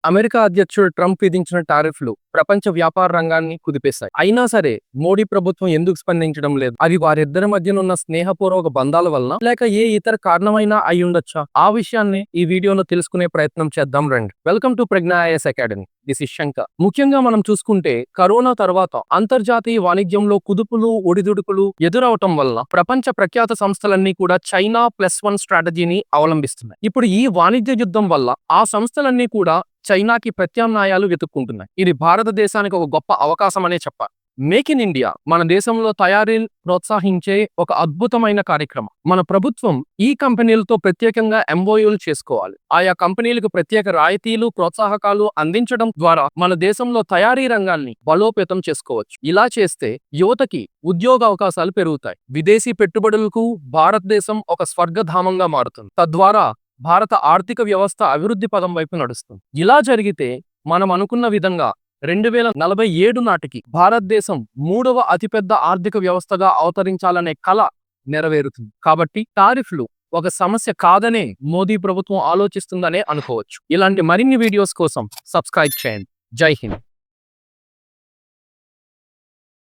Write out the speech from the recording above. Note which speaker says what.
Speaker 1: America అధ్యక్షుడు Trump విధించిన టారిఫ్లు ప్రపంచ వ్యాపార రంగాన్ని కుదిపేశాయి. అయినా సరే మోడీ ప్రభుత్వం ఎందుకు స్పందించడం లేదు? అది వారిద్దరి మధ్యనున్న స్నేహపూర్వక బంధాల వలన, లేక ఏ ఇతర కారణమైనా అయి ఉండొచ్చా? ఆ విషయాన్ని ఈ వీడియోలో తెలుసుకునే ప్రయత్నం చేద్దాం రండి. Welcome to Pragya IAS academy. This is Shankar. ముఖ్యంగా మనం చూసుకుంటే కరోనా తర్వాత అంతర్జాతీయ వాణిజ్యంలో కుదుపులు ఒడిదుడుకులు ఎదురవటం వల్ల ప్రపంచ ప్రఖ్యాత సంస్థలన్నీ కూడా చైనా +1 స్ట్రాటజీని అవలంబిస్తున్నాయి. ఇప్పుడు ఈ వాణిజ్య యుద్ధం వల్ల ఆ సంస్థలన్నీ కూడా చైనాకి ప్రత్యామ్నాయాలు వెతుక్కుంటున్నాయి. ఇది భారతదేశానికి ఒక గొప్ప అవకాశం అనే చెప్పాలి. మేక్ ఇన్ ఇండియా మన దేశంలో తయారీని ప్రోత్సహించే ఒక అద్భుతమైన కార్యక్రమం. మన ప్రభుత్వం ఈ కంపెనీలతో ప్రత్యేకంగా ఎంఓయూలు చేసుకోవాలి. ఆయా కంపెనీలకు ప్రత్యేక రాయితీలు, ప్రోత్సాహకాలు అందించడం ద్వారా మన దేశంలో తయారీ రంగాన్ని బలోపేతం చేసుకోవచ్చు. ఇలా చేస్తే యువతకి ఉద్యోగ అవకాశాలు పెరుగుతాయి. విదేశీ పెట్టుబడులకు భారతదేశం ఒక స్వర్గధామంగా మారుతుంది. తద్వారా భారత ఆర్థిక వ్యవస్థ అభివృద్ధి పదం వైపు నడుస్తుంది. ఇలా జరిగితే మనం అనుకున్న విధంగా 2047 నాటికి భారతదేశం 3వ అతిపెద్ద ఆర్థిక వ్యవస్థగా అవతరించాలనే కల నెరవేరుతుంది. కాబట్టి టారిఫ్లు ఒక సమస్య కాదనే మోదీ ప్రభుత్వం ఆలోచిస్తుందనే అనుకోవచ్చు. ఇలాంటి మరిన్ని వీడియోస్ కోసం సబ్స్క్రైబ్ చేయండి. జై హింద్.